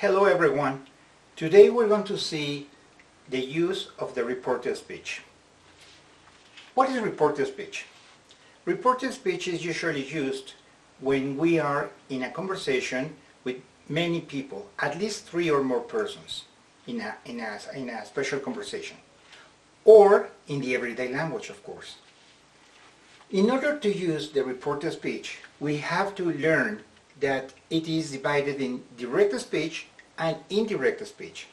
Hello everyone. Today we're going to see the use of the reported speech. What is reported speech? Reported speech is usually used when we are in a conversation with many people, at least 3 or more persons in a special conversation, or in the everyday language, of course. In order to use the reported speech, we have to learn that it is divided in direct speech and indirect speech.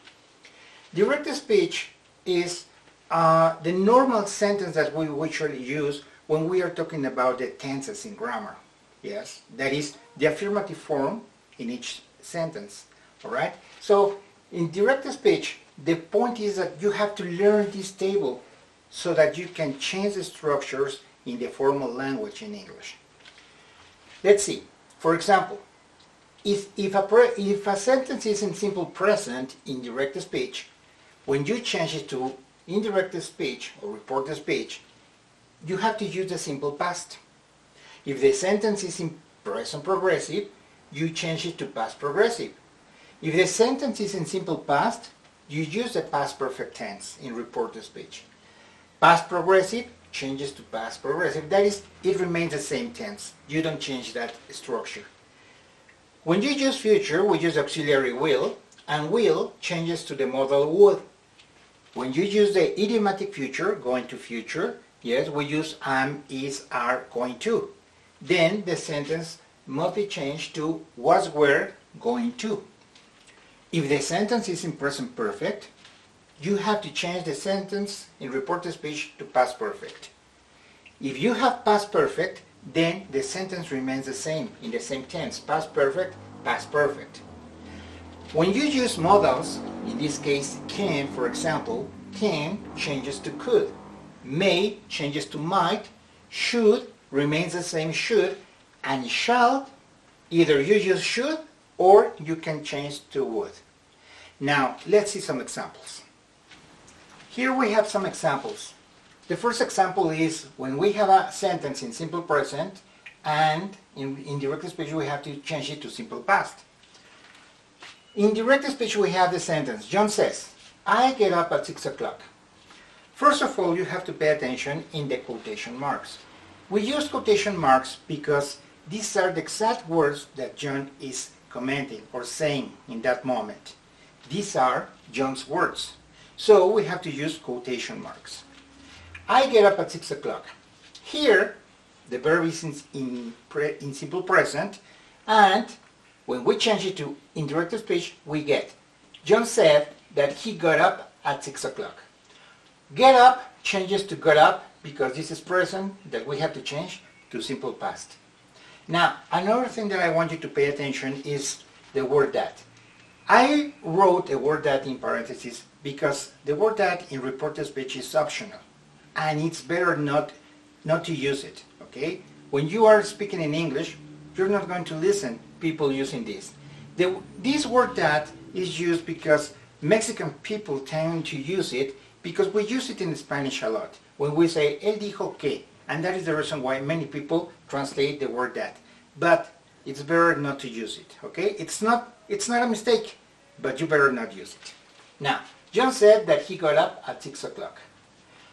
Direct speech is the normal sentence that we usually use when we are talking about the tenses in grammar. Yes, that is the affirmative form in each sentence. All right. So in direct speech, the point is that you have to learn this table so that you can change the structures in the formal language in English. Let's see. For example, if a sentence is in simple present in direct speech, when you change it to indirect speech or reported speech, you have to use the simple past. If the sentence is in present progressive, you change it to past progressive. If the sentence is in simple past, you use the past perfect tense in reported speech. Past progressive changes to past progressive. That is, it remains the same tense. You don't change that structure. When you use future, we use auxiliary will, and will changes to the modal would. When you use the idiomatic future, going to future, yes, we use am, is, are, going to. Then the sentence must be changed to was, were, going to. If the sentence is in present perfect, you have to change the sentence in reported speech to past perfect. If you have past perfect, then the sentence remains the same, in the same tense, past perfect, past perfect. When you use modals, in this case can, for example, can changes to could, may changes to might, should remains the same should, and shall, either you use should or you can change to would. Now, let's see some examples. Here we have some examples. The first example is when we have a sentence in simple present and in direct speech we have to change it to simple past. In direct speech we have the sentence, John says, I get up at 6 o'clock. First of all, you have to pay attention in the quotation marks. We use quotation marks because these are the exact words that John is commenting or saying in that moment. These are John's words. So we have to use quotation marks. I get up at 6 o'clock. Here, the verb is in simple present, and when we change it to indirect speech, we get, John said that he got up at 6 o'clock. Get up changes to got up because this is present that we have to change to simple past. Now, another thing that I want you to pay attention is the word that. I wrote the word that in parentheses because the word that in reported speech is optional, and it's better not to use it, okay? When you are speaking in English, you're not going to listen people using this. This word that is used because Mexican people tend to use it because we use it in Spanish a lot. When we say, él dijo que, and that is the reason why many people translate the word that. But it's better not to use it, okay? It's not a mistake, but you better not use it. Now, John said that he got up at 6 o'clock.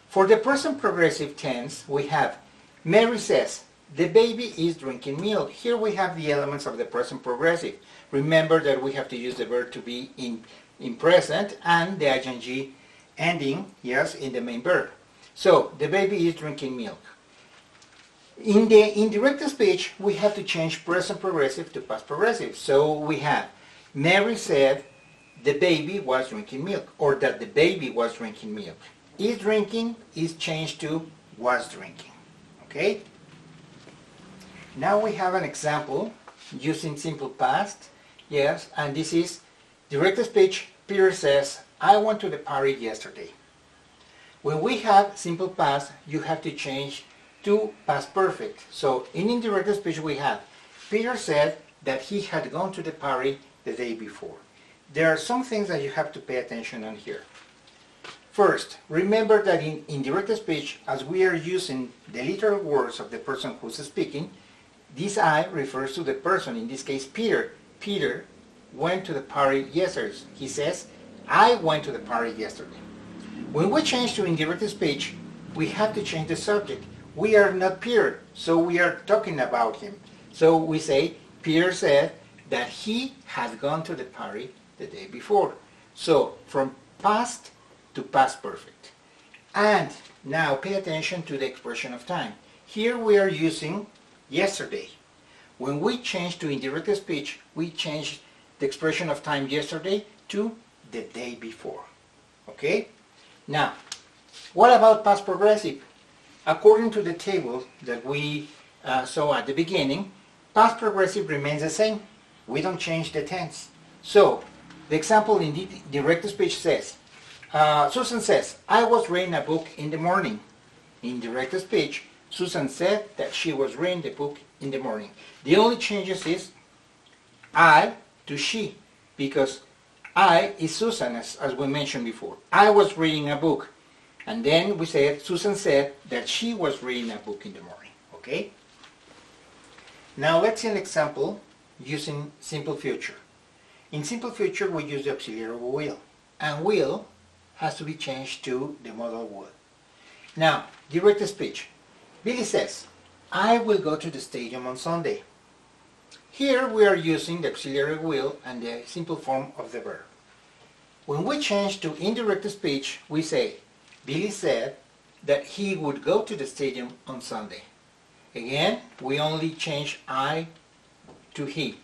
For the present progressive tense, we have Mary says, the baby is drinking milk. Here we have the elements of the present progressive. Remember that we have to use the verb to be in present and the ing ending, yes, in the main verb. So, the baby is drinking milk. In the indirect speech, we have to change present progressive to past progressive. So we have Mary said the baby was drinking milk, or that the baby was drinking milk. Is drinking is changed to was drinking. Okay? Now we have an example using simple past. Yes, and this is direct speech. Peter says, I went to the party yesterday. When we have simple past, you have to change to past perfect. So in indirect speech we have Peter said that he had gone to the party the day before. There are some things that you have to pay attention on here. First, remember that in indirect speech, as we are using the literal words of the person who's speaking, this I refers to the person, in this case Peter. Peter went to the party yesterday. He says, I went to the party yesterday. When we change to indirect speech, we have to change the subject. We are not Peter, so we are talking about him. So we say, Peter said that he had gone to the party the day before. So from past to past perfect. And now pay attention to the expression of time. Here we are using yesterday. When we change to indirect speech, we change the expression of time yesterday to the day before. Okay? Now, what about past progressive? According to the table that we saw at the beginning, past progressive remains the same. We don't change the tense. So, the example in the direct speech says, Susan says, I was reading a book in the morning. In direct speech, Susan said that she was reading the book in the morning. The only changes is I to she, because I is Susan, as we mentioned before. I was reading a book. And then we said, Susan said that she was reading a book in the morning. Okay? Now let's see an example using simple future. In simple future, we use the auxiliary will. And will has to be changed to the modal would. Now, direct speech. Billy says, I will go to the stadium on Sunday. Here we are using the auxiliary will and the simple form of the verb. When we change to indirect speech, we say, Billy said that he would go to the stadium on Sunday. Again, we only change I to he.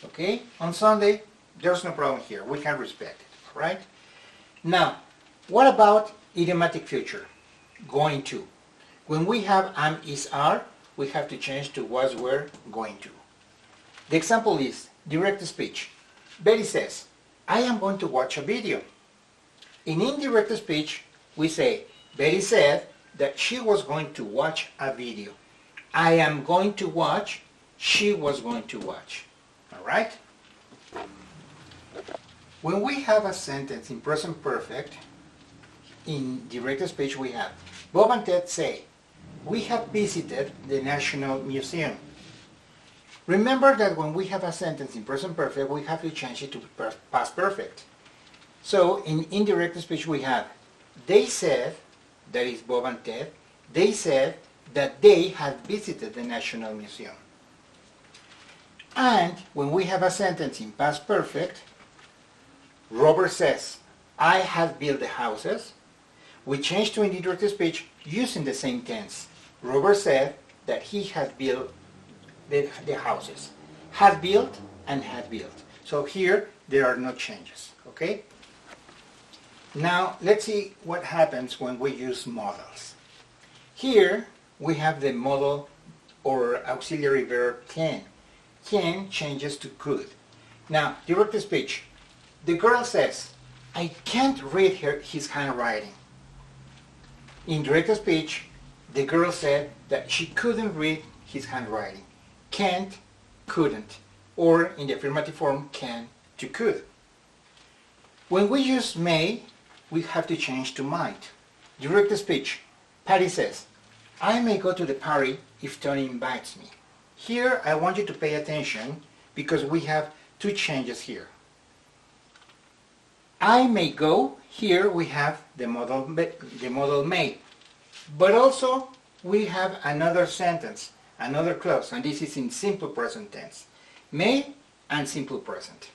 Okay? On Sunday, there's no problem here. We can respect it. All right? Now, what about idiomatic future? Going to. When we have am, is, are, we have to change to was, were, going to. The example is direct speech. Betty says, I am going to watch a video. In indirect speech, we say, Betty said that she was going to watch a video. I am going to watch, she was going to watch. All right? When we have a sentence in present perfect, in direct speech we have, Bob and Ted say, we have visited the National Museum. Remember that when we have a sentence in present perfect, we have to change it to past perfect. So in indirect speech we have, they said, that is Bob and Ted, they said that they had visited the National Museum. And when we have a sentence in past perfect, Robert says, I have built the houses. We change to indirect speech using the same tense. Robert said that he had built the houses. Had built and had built. So here there are no changes. Okay? Now let's see what happens when we use modals. Here we have the modal or auxiliary verb can. Can changes to could. Now direct speech. The girl says, I can't read his handwriting. In direct speech, the girl said that she couldn't read his handwriting. Can't, couldn't, or in the affirmative form, can to could. When we use may, we have to change to might. Direct speech. Patty says, I may go to the party if Tony invites me. Here I want you to pay attention because we have two changes here. I may go, here we have the modal may. But also we have another sentence, another clause, and this is in simple present tense. May and simple present.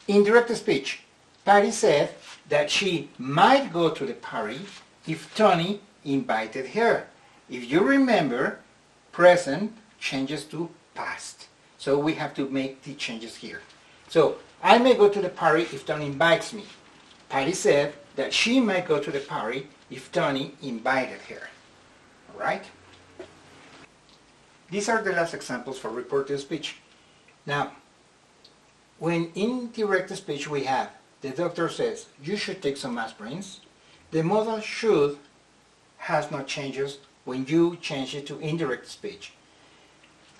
In direct speech, Patty said that she might go to the party if Tony invited her. If you remember, present changes to past. So we have to make the changes here. So, I may go to the party if Tony invites me. Patty said that she might go to the party if Tony invited her. Alright? These are the last examples for reported speech. Now, when in direct speech we have, the doctor says, you should take some aspirins, the modal should has no changes when you change it to indirect speech.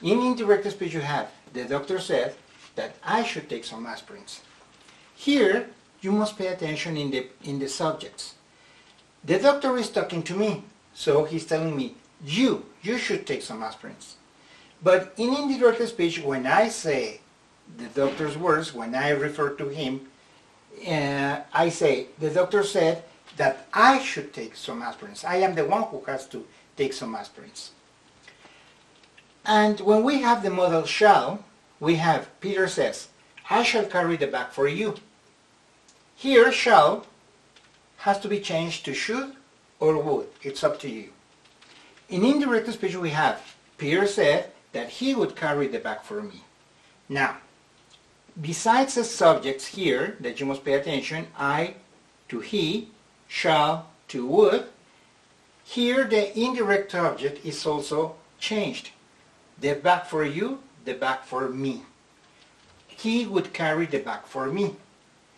In indirect speech you have, the doctor said that I should take some aspirins. Here, you must pay attention in the subjects. The doctor is talking to me, so he's telling me, you should take some aspirins. But in indirect speech, when I say the doctor's words, when I refer to him, I say, the doctor said that I should take some aspirins. I am the one who has to take some aspirins. And when we have the modal shall, we have Peter says, I shall carry the bag for you. Here, shall has to be changed to should or would. It's up to you. In indirect speech, we have Peter said that he would carry the bag for me. Now, besides the subjects here that you must pay attention, I to he, shall to would, here the indirect object is also changed. The bag for you, the bag for me. He would carry the bag for me.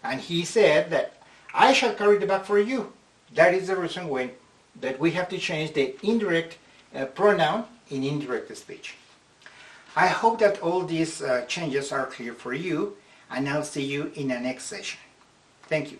And he said that I shall carry the bag for you. That is the reason that we have to change the indirect pronoun in indirect speech. I hope that all these changes are clear for you, and I'll see you in the next session. Thank you.